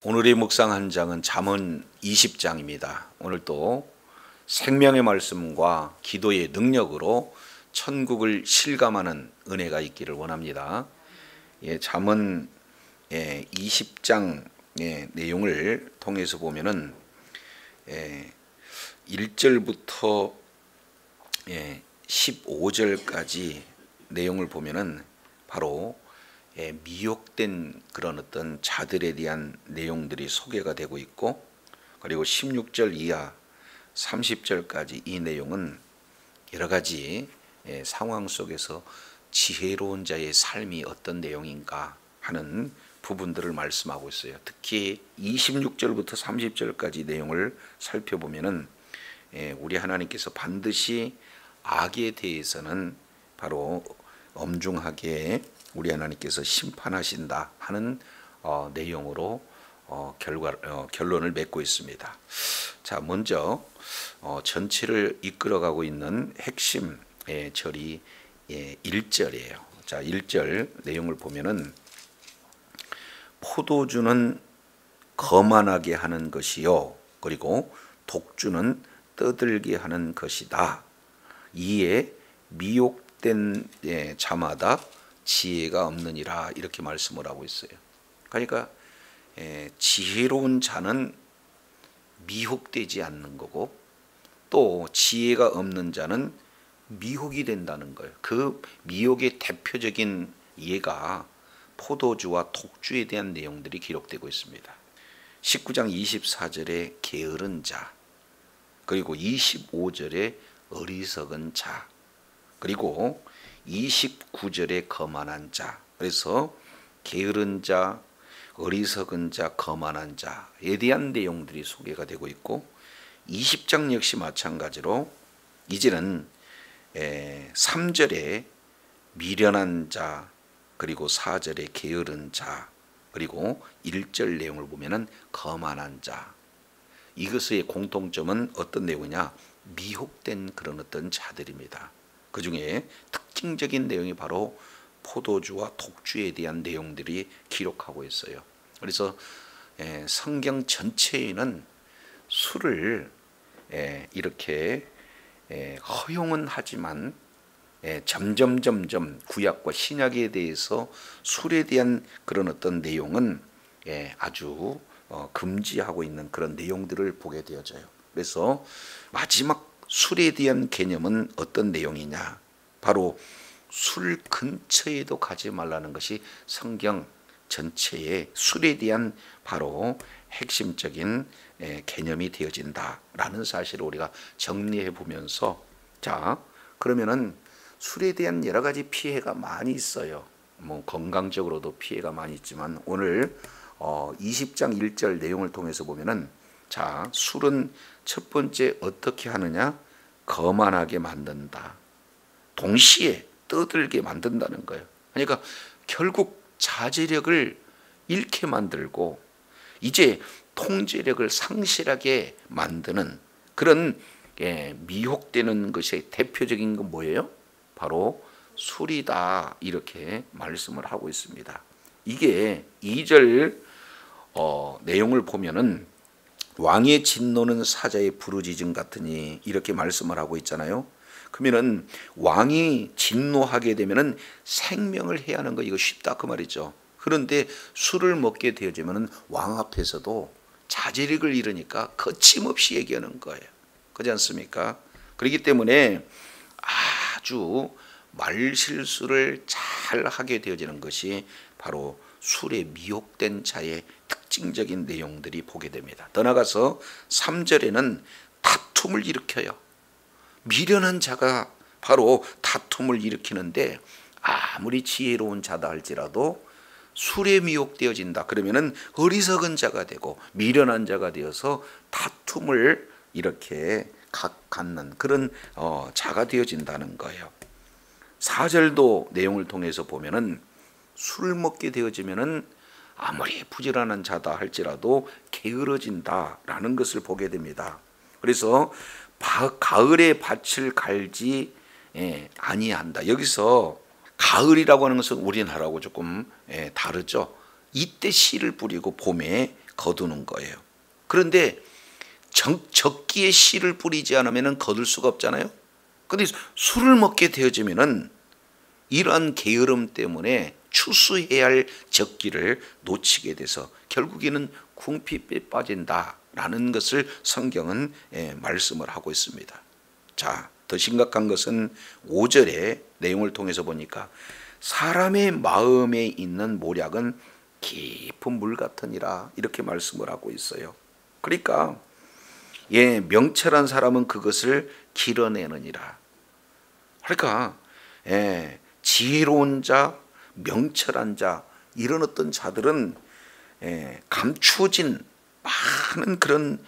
오늘의 묵상 한 장은 잠언 20장입니다. 오늘도 생명의 말씀과 기도의 능력으로 천국을 실감하는 은혜가 있기를 원합니다. 잠언 20장 내용을 통해서 보면은 1절부터 15절까지 내용을 보면은 바로 미혹된 그런 어떤 자들에 대한 내용들이 소개가 되고 있고, 그리고 16절 이하 30절까지 이 내용은 여러 가지 상황 속에서 지혜로운 자의 삶이 어떤 내용인가 하는 부분들을 말씀하고 있어요. 특히 26절부터 30절까지 내용을 살펴보면은 우리 하나님께서 반드시 악에 대해서는 바로 엄중하게 우리 하나님께서 심판하신다 하는 내용으로 결론을 맺고 있습니다. 자, 먼저 전체를 이끌어가고 있는 핵심 절이 1절이에요. 자, 1절 내용을 보면은 포도주는 거만하게 하는 것이요, 그리고 독주는 떠들게 하는 것이다. 이에 미혹된 자마다 지혜가 없느니라, 이렇게 말씀을 하고 있어요. 그러니까 지혜로운 자는 미혹되지 않는 거고, 또 지혜가 없는 자는 미혹이 된다는 거예요. 그 미혹의 대표적인 예가 포도주와 독주에 대한 내용들이 기록되고 있습니다. 19장 24절에 게으른 자, 그리고 25절에 어리석은 자, 그리고 29절에 거만한 자. 그래서 게으른 자, 어리석은 자, 거만한 자에 대한 내용들이 소개가 되고 있고, 20장 역시 마찬가지로 이제는 3절에 미련한 자, 그리고 4절에 게으른 자, 그리고 1절 내용을 보면은 거만한 자. 이것의 공통점은 어떤 내용이냐? 미혹된 그런 어떤 자들입니다. 그 중에 특징적인 내용이 바로 포도주와 독주에 대한 내용들이 기록하고 있어요. 그래서 성경 전체에는 술을 이렇게 허용은 하지만 점점 구약과 신약에 대해서 술에 대한 그런 어떤 내용은 아주 금지하고 있는 그런 내용들을 보게 되어져요. 그래서 마지막 술에 대한 개념은 어떤 내용이냐? 바로 술 근처에도 가지 말라는 것이 성경 전체의 술에 대한 바로 핵심적인 개념이 되어진다라는 사실을 우리가 정리해 보면서, 자, 그러면은 술에 대한 여러 가지 피해가 많이 있어요. 뭐 건강적으로도 피해가 많이 있지만, 오늘 20장 1절 내용을 통해서 보면은, 자, 술은 첫 번째 어떻게 하느냐? 거만하게 만든다. 동시에 떠들게 만든다는 거예요. 그러니까 결국 자제력을 잃게 만들고 이제 통제력을 상실하게 만드는 그런 미혹되는 것의 대표적인 건 뭐예요? 바로 술이다, 이렇게 말씀을 하고 있습니다. 이게 2절 내용을 보면은 왕의 진노는 사자의 부르짖음 같으니, 이렇게 말씀을 하고 있잖아요. 그러면은 왕이 진노하게 되면은 생명을 해야 하는 거, 이거 쉽다 그 말이죠. 그런데 술을 먹게 되어지면은 왕 앞에서도 자제력을 잃으니까 거침없이 얘기하는 거예요. 그렇지 않습니까? 그렇기 때문에 아주 말실수를 잘 하게 되어지는 것이 바로 술에 미혹된 자의 특징적인 내용들이 보게 됩니다. 더 나아가서 3절에는 다툼을 일으켜요. 미련한 자가 바로 다툼을 일으키는데, 아무리 지혜로운 자다 할지라도 술에 미혹되어진다 그러면은 어리석은 자가 되고 미련한 자가 되어서 다툼을 이렇게 갖는 그런 자가 되어진다는 거예요. 4절도 내용을 통해서 보면은 술을 먹게 되어지면은 아무리 부지런한 자다 할지라도 게으러진다라는 것을 보게 됩니다. 그래서 가을에 밭을 갈지 아니한다. 여기서 가을이라고 하는 것은 우리나라하고 조금 다르죠. 이때 씨를 뿌리고 봄에 거두는 거예요. 그런데 적기에 씨를 뿌리지 않으면 거둘 수가 없잖아요. 그런데 술을 먹게 되어지면은 이러한 게으름 때문에 추수해야 할 적기를 놓치게 돼서 결국에는 궁핍에 빠진다라는 것을 성경은 말씀을 하고 있습니다. 자, 더 심각한 것은 5절의 내용을 통해서 보니까 사람의 마음에 있는 모략은 깊은 물 같으니라 이렇게 말씀을 하고 있어요. 그러니까 명철한 사람은 그것을 길어내느니라. 그러니까 지혜로운 자, 명철한 자 이런 어떤 자들은 감추어진 많은 그런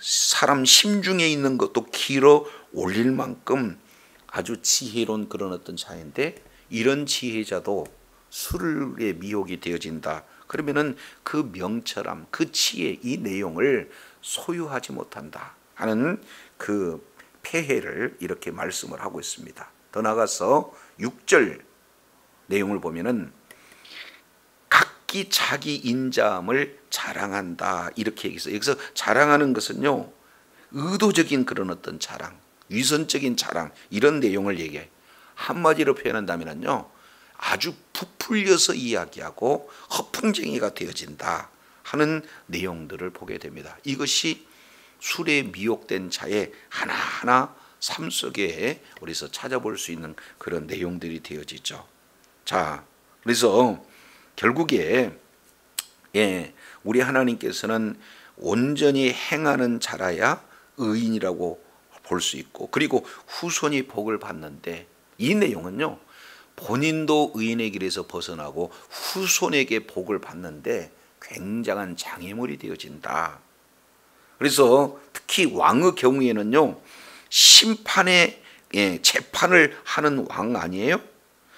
사람 심중에 있는 것도 길어 올릴 만큼 아주 지혜로운 그런 어떤 자인데 이런 지혜자도 술의 미혹이 되어진다. 그러면은 그 명철함, 그 지혜, 이 내용을 소유하지 못한다 하는 그 폐해를 이렇게 말씀을 하고 있습니다. 더 나아가서 6절 내용을 보면은 각기 자기 인자함을 자랑한다 이렇게 얘기해서 여기서 자랑하는 것은요 의도적인 그런 어떤 자랑, 위선적인 자랑 이런 내용을 얘기해. 한마디로 표현한다면요 아주 부풀려서 이야기하고 허풍쟁이가 되어진다 하는 내용들을 보게 됩니다. 이것이 술에 미혹된 자의 하나하나 삶 속에 우리서 찾아볼 수 있는 그런 내용들이 되어지죠. 자, 그래서 결국에 우리 하나님께서는 온전히 행하는 자라야 의인이라고 볼 수 있고 그리고 후손이 복을 받는데 이 내용은요 본인도 의인의 길에서 벗어나고 후손에게 복을 받는데 굉장한 장애물이 되어진다. 그래서 특히 왕의 경우에는요 심판의 재판을 하는 왕 아니에요?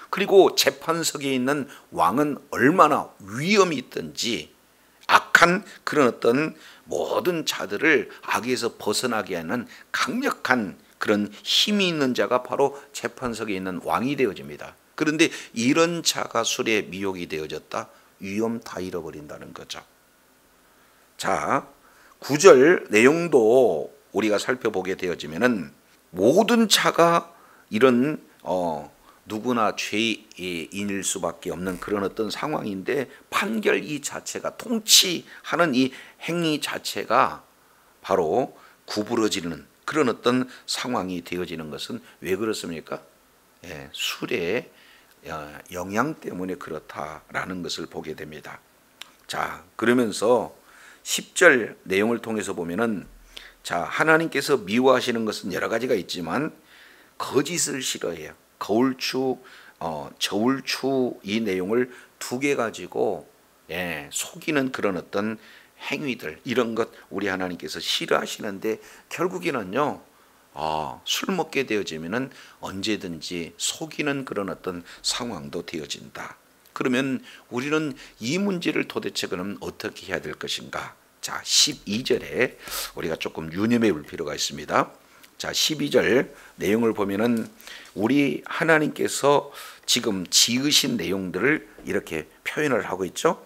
그리고 재판석에 있는 왕은 얼마나 위험이 있든지 악한 그런 어떤 모든 자들을 악에서 벗어나게 하는 강력한 그런 힘이 있는 자가 바로 재판석에 있는 왕이 되어집니다. 그런데 이런 자가 술에 미혹이 되어졌다? 위험 다 잃어버린다는 거죠. 자, 9절 내용도 우리가 살펴보게 되어지면은 모든 자가 이런 누구나 죄인일 수밖에 없는 그런 어떤 상황인데 판결 이 자체가 통치하는 이 행위 자체가 바로 구부러지는 그런 어떤 상황이 되어지는 것은 왜 그렇습니까? 술의 영향 때문에 그렇다라는 것을 보게 됩니다. 자, 그러면서 10절 내용을 통해서 보면은 자, 하나님께서 미워하시는 것은 여러 가지가 있지만 거짓을 싫어해요. 거울추, 저울추 이 내용을 두 개 가지고 속이는 그런 어떤 행위들 이런 것 우리 하나님께서 싫어하시는데 결국에는요 술 먹게 되어지면은 언제든지 속이는 그런 어떤 상황도 되어진다. 그러면 우리는 이 문제를 도대체 그럼 어떻게 해야 될 것인가? 자, 12절에 우리가 조금 유념해 볼 필요가 있습니다. 자, 12절 내용을 보면은 우리 하나님께서 지금 지으신 내용들을 이렇게 표현을 하고 있죠.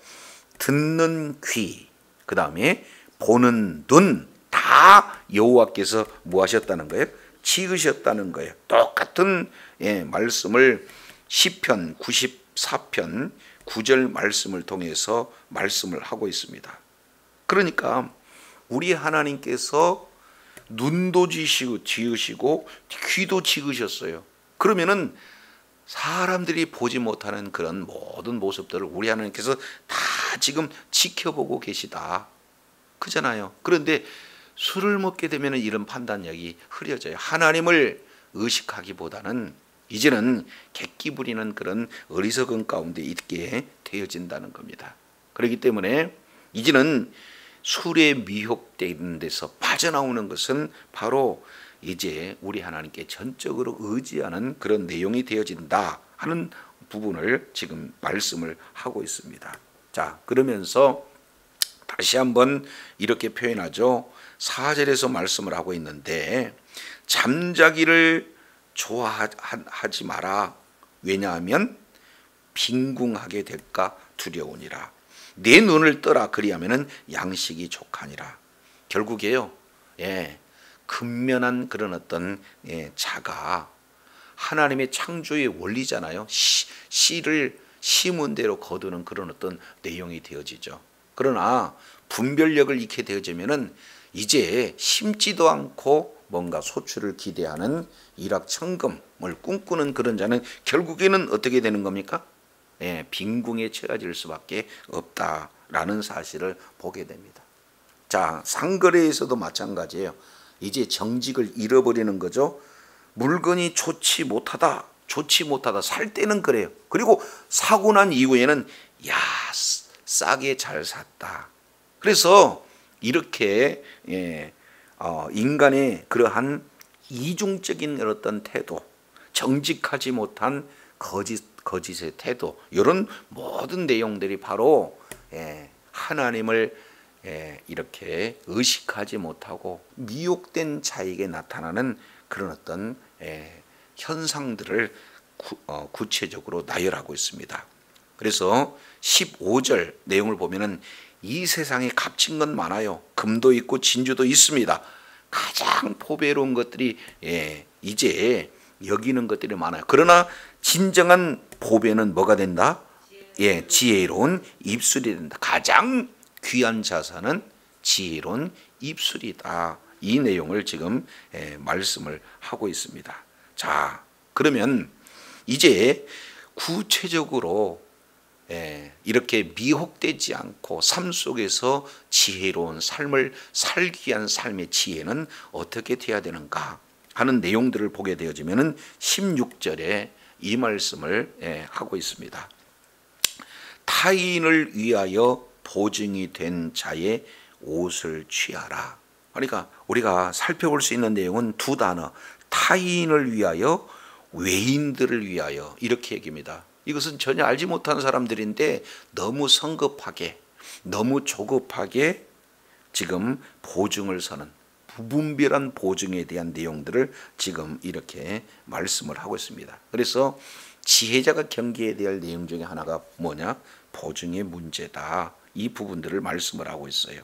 듣는 귀, 그 다음에 보는 눈, 다 여호와께서 뭐 하셨다는 거예요? 지으셨다는 거예요. 똑같은 말씀을 시편 94편 9절 말씀을 통해서 말씀을 하고 있습니다. 그러니까 우리 하나님께서 눈도 지으시고 귀도 지으셨어요. 그러면은 사람들이 보지 못하는 그런 모든 모습들을 우리 하나님께서 다 지금 지켜보고 계시다. 그잖아요. 그런데 술을 먹게 되면 이런 판단력이 흐려져요. 하나님을 의식하기보다는 이제는 객기 부리는 그런 어리석은 가운데 있게 되어진다는 겁니다. 그렇기 때문에 이제는 술에 미혹되는 데서 빠져나오는 것은 바로 이제 우리 하나님께 전적으로 의지하는 그런 내용이 되어진다 하는 부분을 지금 말씀을 하고 있습니다. 자, 그러면서 다시 한번 이렇게 표현하죠. 4절에서 말씀을 하고 있는데 잠자기를 좋아하지 마라. 왜냐하면 빈궁하게 될까 두려우니라. 내 눈을 떠라 그리하면은 양식이 족하니라. 결국에요, 근면한 그런 어떤 자가 하나님의 창조의 원리잖아요. 씨를 심은 대로 거두는 그런 어떤 내용이 되어지죠. 그러나 분별력을 잃게 되어지면은 이제 심지도 않고 뭔가 소출을 기대하는 일확천금을 꿈꾸는 그런 자는 결국에는 어떻게 되는 겁니까? 빈궁에 처해질 수밖에 없다라는 사실을 보게 됩니다. 자, 상거래에서도 마찬가지예요. 이제 정직을 잃어버리는 거죠. 물건이 좋지 못하다 살 때는 그래요. 그리고 사고 난 이후에는 야, 싸게 잘 샀다. 그래서 이렇게 인간의 그러한 이중적인 어떤 태도, 정직하지 못한 거짓의 태도, 이런 모든 내용들이 바로 하나님을 이렇게 의식하지 못하고 미혹된 자에게 나타나는 그런 어떤 현상들을 구체적으로 나열하고 있습니다. 그래서 15절 내용을 보면은 이 세상에 값진 건 많아요. 금도 있고 진주도 있습니다. 가장 포배로운 것들이 이제 여기는 것들이 많아요. 그러나 진정한 보배는 뭐가 된다? 지혜로운 입술이 된다. 가장 귀한 자산은 지혜로운 입술이다. 이 내용을 지금 말씀을 하고 있습니다. 자, 그러면 이제 구체적으로 이렇게 미혹되지 않고 삶 속에서 지혜로운 삶을 살기 위한 삶의 지혜는 어떻게 돼야 되는가 하는 내용들을 보게 되어지면은 16절에 이 말씀을 하고 있습니다. 타인을 위하여 보증이 된 자의 옷을 취하라. 그러니까 우리가 살펴볼 수 있는 내용은 두 단어, 타인을 위하여, 외인들을 위하여, 이렇게 얘기합니다. 이것은 전혀 알지 못한 사람들인데 너무 성급하게, 너무 조급하게 지금 보증을 서는 부분별한 보증에 대한 내용들을 지금 이렇게 말씀을 하고 있습니다. 그래서 지혜자가 경계해야 될 내용 중에 하나가 뭐냐? 보증의 문제다. 이 부분들을 말씀을 하고 있어요.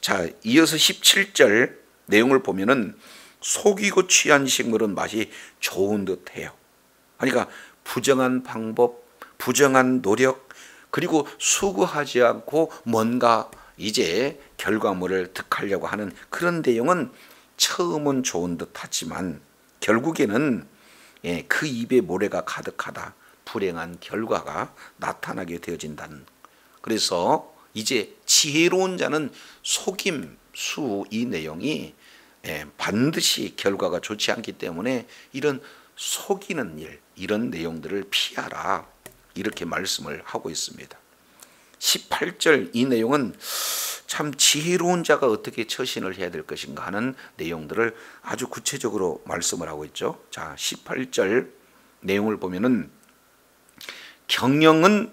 자, 이어서 17절 내용을 보면은 속이고 취한 식물은 맛이 좋은 듯해요. 그러니까 부정한 방법, 부정한 노력, 그리고 수고하지 않고 뭔가 이제 결과물을 득하려고 하는 그런 내용은 처음은 좋은 듯하지만 결국에는 그 입에 모래가 가득하다. 불행한 결과가 나타나게 되어진다는. 그래서 이제 지혜로운 자는 속임, 이 내용이 반드시 결과가 좋지 않기 때문에 이런 속이는 일, 이런 내용들을 피하라. 이렇게 말씀을 하고 있습니다. 18절 이 내용은 참 지혜로운 자가 어떻게 처신을 해야 될 것인가 하는 내용들을 아주 구체적으로 말씀을 하고 있죠. 자, 18절 내용을 보면은 경영은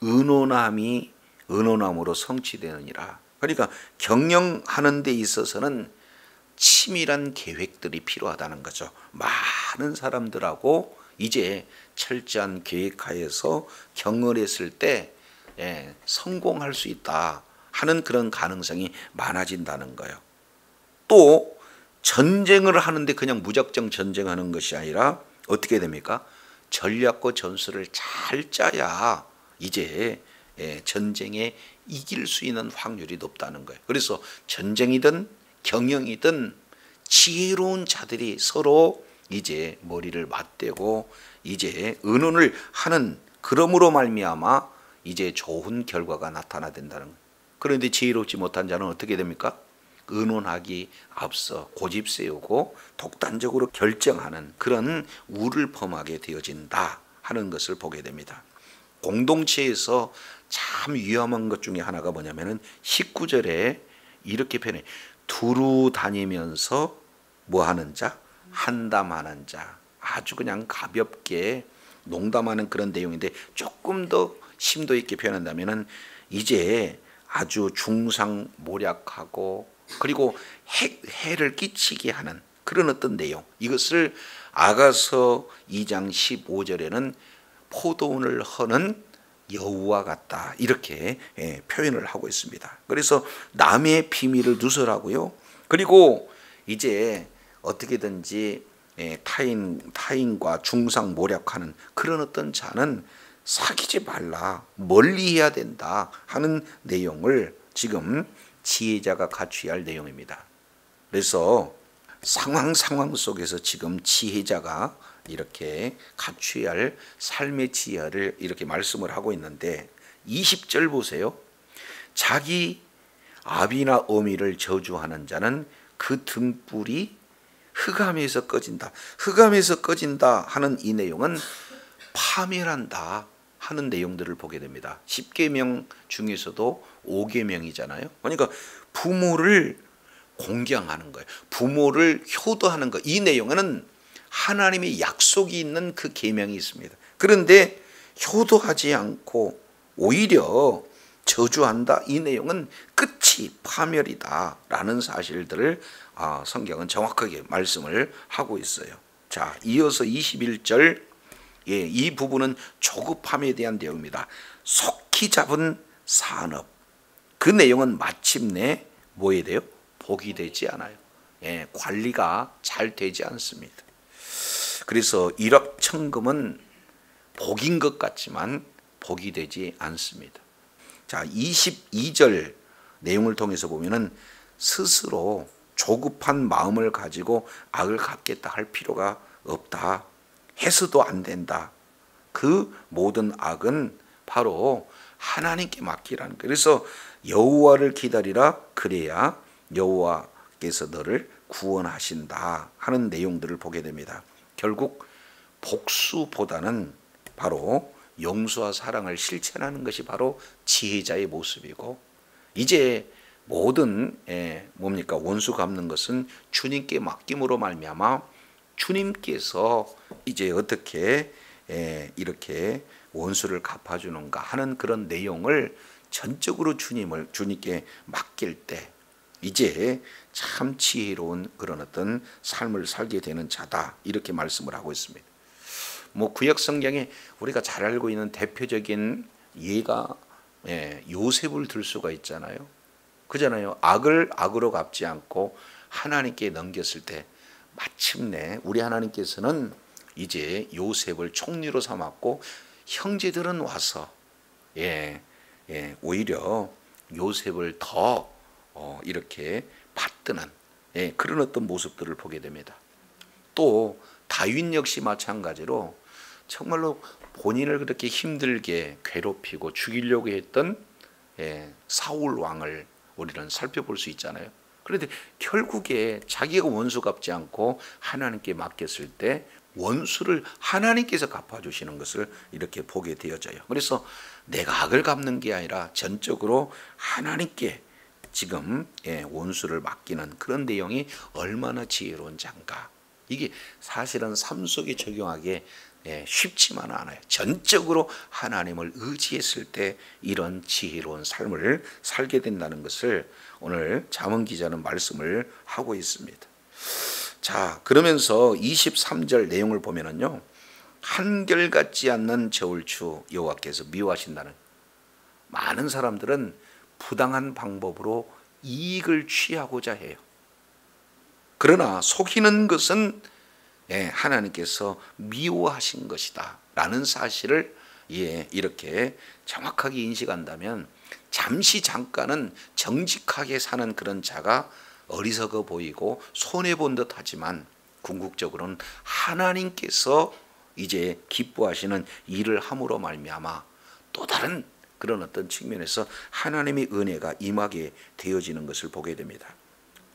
은온함으로 성취되느니라. 그러니까 경영하는 데 있어서는 치밀한 계획들이 필요하다는 거죠. 많은 사람들하고 이제 철저한 계획하에서 경영했을 때 성공할 수 있다 하는 그런 가능성이 많아진다는 거예요. 또 전쟁을 하는데 그냥 무작정 전쟁하는 것이 아니라 어떻게 됩니까? 전략과 전술을 잘 짜야 이제 전쟁에 이길 수 있는 확률이 높다는 거예요. 그래서 전쟁이든 경영이든 지혜로운 자들이 서로 이제 머리를 맞대고 이제 의논을 하는, 그러므로 말미암아 이제 좋은 결과가 나타나야 된다는 거예요. 그런데 지혜롭지 못한 자는 어떻게 됩니까? 의논하기 앞서 고집 세우고 독단적으로 결정하는 그런 우를 범하게 되어진다 하는 것을 보게 됩니다. 공동체에서 참 위험한 것 중에 하나가 뭐냐면은 19절에 이렇게 표현해. 두루 다니면서 뭐 하는 자? 한담하는 자. 아주 그냥 가볍게 농담하는 그런 내용인데 조금 더 심도 있게 표현한다면은 이제 아주 중상모략하고 그리고 해를 끼치게 하는 그런 어떤 내용, 이것을 아가서 2장 15절에는 포도원을 허는 여우와 같다 이렇게 표현을 하고 있습니다. 그래서 남의 비밀을 누설하고요. 그리고 이제 어떻게든지 타인과 중상모략하는 그런 어떤 자는 사귀지 말라, 멀리해야 된다 하는 내용을 지금 지혜자가 갖추어야 할 내용입니다. 그래서 상황 속에서 지금 지혜자가 이렇게 갖추어야 할 삶의 지혜를 이렇게 말씀을 하고 있는데 20절 보세요. 자기 아비나 어미를 저주하는 자는 그 등불이 흑암에서 꺼진다. 흑암에서 꺼진다 하는 이 내용은 파멸한다 하는 내용들을 보게 됩니다. 10계명 중에서도 5계명이잖아요. 그러니까 부모를 공경하는 거예요. 부모를 효도하는 거. 이 내용에는 하나님의 약속이 있는 그 계명이 있습니다. 그런데 효도하지 않고 오히려 저주한다. 이 내용은 끝이 파멸이다 라는 사실들을 성경은 정확하게 말씀을 하고 있어요. 자, 이어서 21절 이 부분은 조급함에 대한 내용입니다. 속히 잡은 산업. 그 내용은 마침내 뭐에 돼요? 복이 되지 않아요. 관리가 잘 되지 않습니다. 그래서 일확천금은 복인 것 같지만 복이 되지 않습니다. 자, 22절 내용을 통해서 보면은 스스로 조급한 마음을 가지고 악을 갚겠다 할 필요가 없다. 해서도 안 된다. 그 모든 악은 바로 하나님께 맡기라는 거예요. 그래서 여호와를 기다리라. 그래야 여호와께서 너를 구원하신다 하는 내용들을 보게 됩니다. 결국 복수보다는 바로 용서와 사랑을 실천하는 것이 바로 지혜자의 모습이고, 이제 모든 뭡니까 원수 갚는 것은 주님께 맡김으로 말미암아 주님께서 이제 어떻게 이렇게 원수를 갚아주는가 하는 그런 내용을 전적으로 주님께 맡길 때 이제 참 지혜로운 그런 어떤 삶을 살게 되는 자다 이렇게 말씀을 하고 있습니다. 뭐 구약 성경에 우리가 잘 알고 있는 대표적인 예가 요셉을 들 수가 있잖아요. 그잖아요. 악을 악으로 갚지 않고 하나님께 넘겼을 때 마침내 우리 하나님께서는 이제 요셉을 총리로 삼았고 형제들은 와서 오히려 요셉을 더 이렇게 받드는 그런 어떤 모습들을 보게 됩니다. 또 다윗 역시 마찬가지로 정말로 본인을 그렇게 힘들게 괴롭히고 죽이려고 했던 사울 왕을 우리는 살펴볼 수 있잖아요. 그런데 결국에 자기가 원수 갚지 않고 하나님께 맡겼을 때 원수를 하나님께서 갚아주시는 것을 이렇게 보게 되어져요. 그래서 내가 악을 갚는 게 아니라 전적으로 하나님께 지금 원수를 맡기는 그런 내용이 얼마나 지혜로운 자인가. 이게 사실은 삶 속에 적용하기 쉽지만 않아요. 전적으로 하나님을 의지했을 때 이런 지혜로운 삶을 살게 된다는 것을 오늘 잠언 기자는 말씀을 하고 있습니다. 자, 그러면서 23절 내용을 보면은요, 한결같지 않는 저울추 여호와께서 미워하신다는, 많은 사람들은 부당한 방법으로 이익을 취하고자 해요. 그러나 속이는 것은 하나님께서 미워하신 것이다 라는 사실을 이렇게 정확하게 인식한다면 잠깐은 정직하게 사는 그런 자가 어리석어 보이고 손해본 듯 하지만 궁극적으로는 하나님께서 이제 기뻐하시는 일을 함으로 말미암아 또 다른 그런 어떤 측면에서 하나님의 은혜가 임하게 되어지는 것을 보게 됩니다.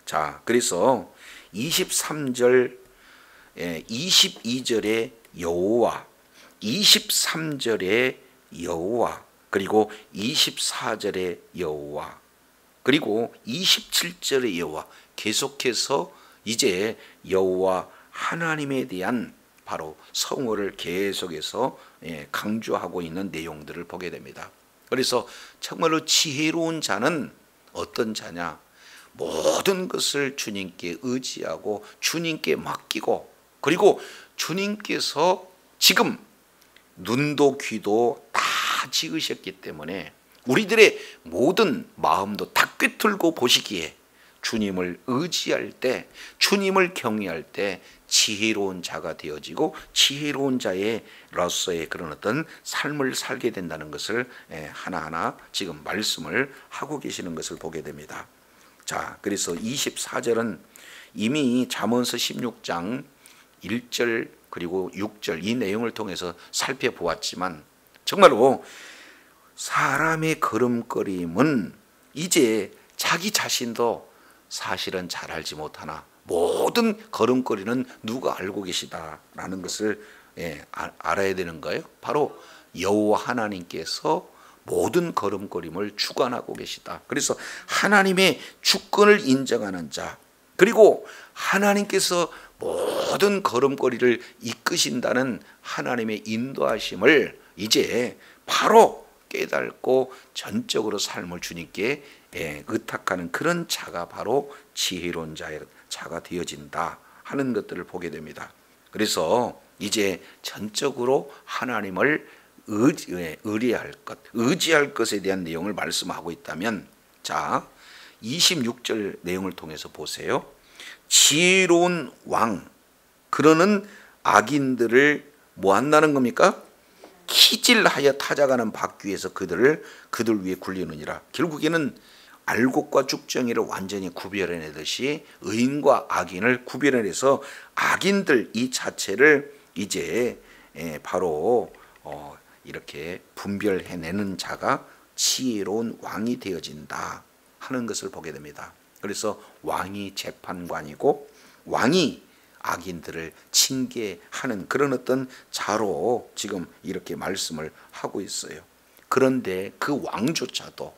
자, 그래서 23절 22절의 여호와, 23절의 여호와, 그리고 24절의 여호와, 그리고 27절의 여호와, 계속해서 이제 여호와 하나님에 대한 바로 성호를 계속해서 강조하고 있는 내용들을 보게 됩니다. 그래서 정말로 지혜로운 자는 어떤 자냐? 모든 것을 주님께 의지하고 주님께 맡기고, 그리고 주님께서 지금 눈도 귀도 다 지으셨기 때문에 우리들의 모든 마음도 다 꿰뚫고 보시기에 주님을 의지할 때, 주님을 경외할 때 지혜로운 자가 되어지고 지혜로운 자로서의 그런 어떤 삶을 살게 된다는 것을 하나하나 지금 말씀을 하고 계시는 것을 보게 됩니다. 자, 그래서 24절은 이미 잠언서 16장 1절 그리고 6절 이 내용을 통해서 살펴보았지만 정말로 사람의 걸음걸임은 이제 자기 자신도 사실은 잘 알지 못하나 모든 걸음걸이는 누가 알고 계시다라는 것을 알아야 되는 거예요. 바로 여호와 하나님께서 모든 걸음걸임을 주관하고 계시다. 그래서 하나님의 주권을 인정하는 자, 그리고 하나님께서 모든 걸음걸이를 이끄신다는 하나님의 인도하심을 이제 바로 깨닫고 전적으로 삶을 주님께 의탁하는 그런 자가 바로 지혜로운 자가 되어진다 하는 것들을 보게 됩니다. 그래서 이제 전적으로 하나님을 의지할 것에 대한 내용을 말씀하고 있다면, 자 26절 내용을 통해서 보세요. 지혜로운 왕 그러는 악인들을 뭐 한다는 겁니까? 키질하여 타작하는 바퀴에서 그들 위에 굴리느니라. 결국에는 알곡과 죽정이를 완전히 구별해내듯이 의인과 악인을 구별해내서 악인들 이 자체를 이제 바로 이렇게 분별해내는 자가 지혜로운 왕이 되어진다 하는 것을 보게 됩니다. 그래서 왕이 재판관이고 왕이 악인들을 징계하는 그런 어떤 자로 지금 이렇게 말씀을 하고 있어요. 그런데 그 왕조차도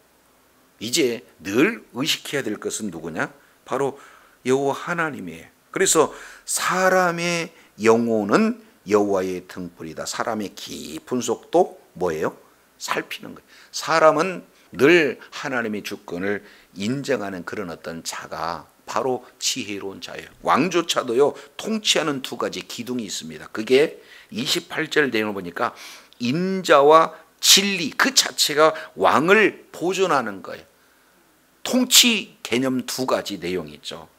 이제 늘 의식해야 될 것은 누구냐? 바로 여호와 하나님이에요. 그래서 사람의 영혼은 여호와의 등불이다. 사람의 깊은 속도 뭐예요? 살피는 거예요. 사람은 늘 하나님의 주권을 인정하는 그런 어떤 자가 바로 지혜로운 자예요. 왕조차도요 통치하는 두 가지 기둥이 있습니다. 그게 28절 내용을 보니까 인자와 진리 그 자체가 왕을 보존하는 거예요. 통치 개념 두 가지 내용이 있죠.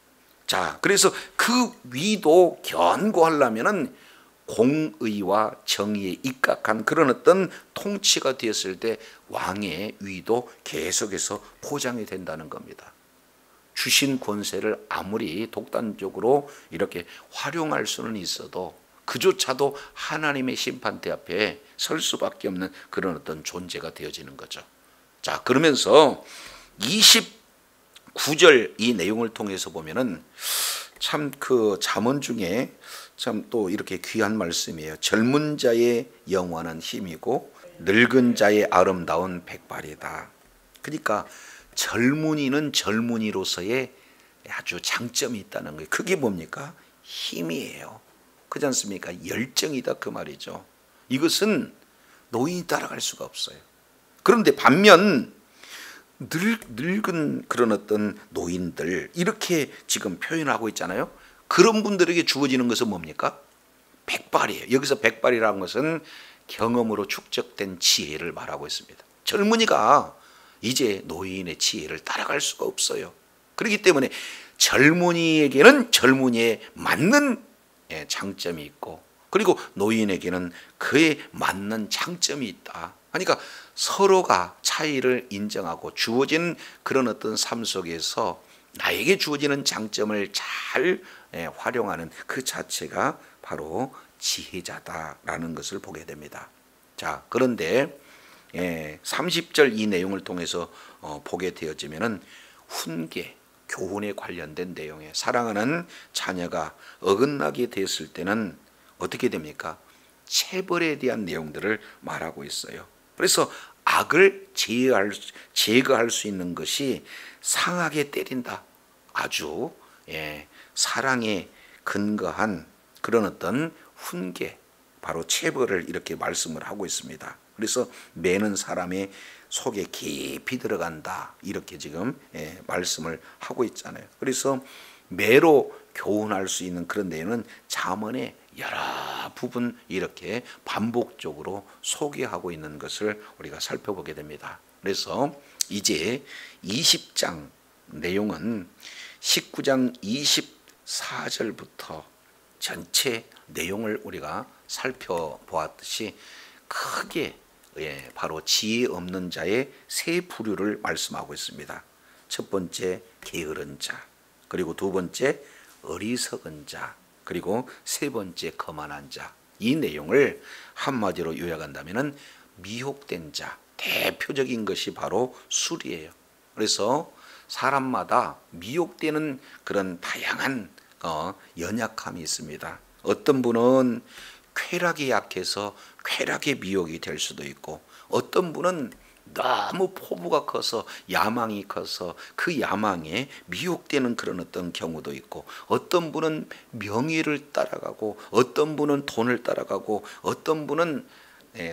자, 그래서 그 위도 견고하려면은 공의와 정의에 입각한 그런 어떤 통치가 되었을 때 왕의 위도 계속해서 보장이 된다는 겁니다. 주신 권세를 아무리 독단적으로 이렇게 활용할 수는 있어도 그조차도 하나님의 심판대 앞에 설 수밖에 없는 그런 어떤 존재가 되어지는 거죠. 자, 그러면서 29절 이 내용을 통해서 보면은 참 그 잠언 중에 참 또 이렇게 귀한 말씀이에요. 젊은 자의 영원한 힘이고 늙은 자의 아름다운 백발이다. 그러니까 젊은이는 젊은이로서의 아주 장점이 있다는 거예요. 그게 뭡니까? 힘이에요. 그렇지 않습니까? 열정이다 그 말이죠. 이것은 노인이 따라갈 수가 없어요. 그런데 반면 늙은 그런 어떤 노인들 이렇게 지금 표현하고 있잖아요. 그런 분들에게 주어지는 것은 뭡니까? 백발이에요. 여기서 백발이라는 것은 경험으로 축적된 지혜를 말하고 있습니다. 젊은이가 이제 노인의 지혜를 따라갈 수가 없어요. 그렇기 때문에 젊은이에게는 젊은이에 맞는 장점이 있고, 그리고 노인에게는 그에 맞는 장점이 있다. 그러니까 서로가 차이를 인정하고 주어진 그런 어떤 삶 속에서 나에게 주어지는 장점을 잘 활용하는 그 자체가 바로 지혜자다라는 것을 보게 됩니다. 자, 그런데 30절 이 내용을 통해서 보게 되어지면은 훈계, 교훈에 관련된 내용에 사랑하는 자녀가 어긋나게 됐을 때는 어떻게 됩니까? 체벌에 대한 내용들을 말하고 있어요. 그래서 악을 제거할 수 있는 것이 상하게 때린다. 아주 사랑에 근거한 그런 어떤 훈계, 바로 체벌을 이렇게 말씀을 하고 있습니다. 그래서 매는 사람의 속에 깊이 들어간다 이렇게 지금 말씀을 하고 있잖아요. 그래서 매로 교훈할 수 있는 그런 내용은 잠언의 여러 부분 이렇게 반복적으로 소개하고 있는 것을 우리가 살펴보게 됩니다. 그래서 이제 20장 내용은 19장 24절부터 전체 내용을 우리가 살펴보았듯이 크게 바로 지혜 없는 자의 세 부류를 말씀하고 있습니다. 첫 번째 게으른 자, 그리고 두 번째 어리석은 자, 그리고 세 번째 거만한 자. 이 내용을 한마디로 요약한다면 미혹된 자, 대표적인 것이 바로 술이에요. 그래서 사람마다 미혹되는 그런 다양한 연약함이 있습니다. 어떤 분은 쾌락이 약해서 쾌락의 미혹이 될 수도 있고, 어떤 분은 너무 포부가 커서 야망이 커서 그 야망에 미혹되는 그런 어떤 경우도 있고, 어떤 분은 명예를 따라가고, 어떤 분은 돈을 따라가고, 어떤 분은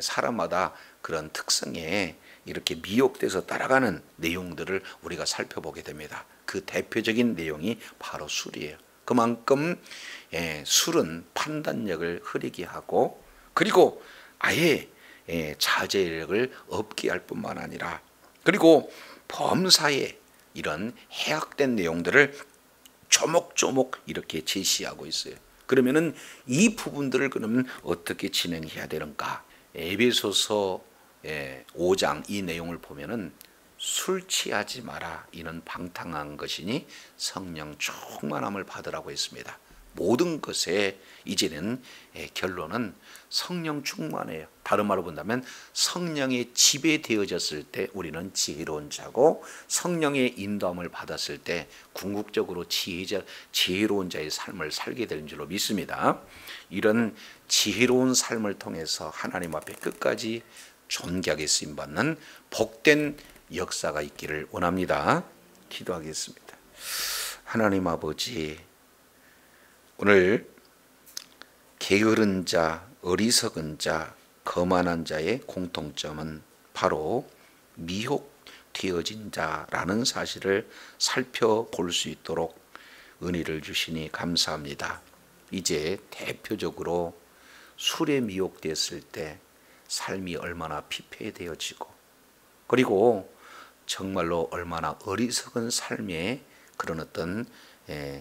사람마다 그런 특성에 이렇게 미혹돼서 따라가는 내용들을 우리가 살펴보게 됩니다. 그 대표적인 내용이 바로 술이에요. 그만큼 술은 판단력을 흐리게 하고, 그리고 아예 자제력을 없게 할 뿐만 아니라, 그리고 범사에 이런 해악된 내용들을 조목조목 이렇게 제시하고 있어요. 그러면은 이 부분들을 그러면 어떻게 진행해야 되는가? 에베소서 5장 이 내용을 보면은 술 취하지 마라, 이는 방탕한 것이니 성령 충만함을 받으라고 했습니다. 모든 것에 이제는 결론은 성령 충만해요. 다른 말로 본다면 성령의 지배되어졌을 때 우리는 지혜로운 자고, 성령의 인도함을 받았을 때 궁극적으로 지혜로운 자의 삶을 살게 되는 줄로 믿습니다. 이런 지혜로운 삶을 통해서 하나님 앞에 끝까지 존귀하게 쓰임받는 복된 역사가 있기를 원합니다. 기도하겠습니다. 하나님 아버지, 오늘 게으른 자, 어리석은 자, 거만한 자의 공통점은 바로 미혹되어진 자라는 사실을 살펴볼 수 있도록 은혜를 주시니 감사합니다. 이제 대표적으로 술에 미혹됐을 때 삶이 얼마나 피폐되어지고, 그리고 정말로 얼마나 어리석은 삶의 그런 어떤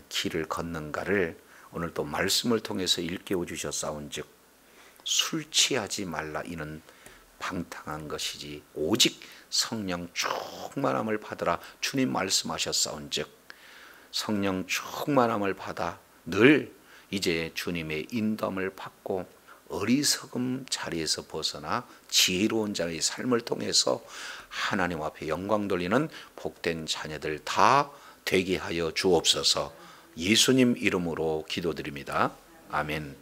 길을 걷는가를 오늘 또 말씀을 통해서 일깨워 주셨사온즉, 술 취하지 말라, 이는 방탕한 것이지 오직 성령 충만함을 받으라, 주님 말씀하셨사온즉 성령 충만함을 받아 늘 이제 주님의 인도함을 받고 어리석음 자리에서 벗어나 지혜로운 자의 삶을 통해서 하나님 앞에 영광 돌리는 복된 자녀들 다 되게 하여 주옵소서. 예수님 이름으로 기도드립니다. 아멘.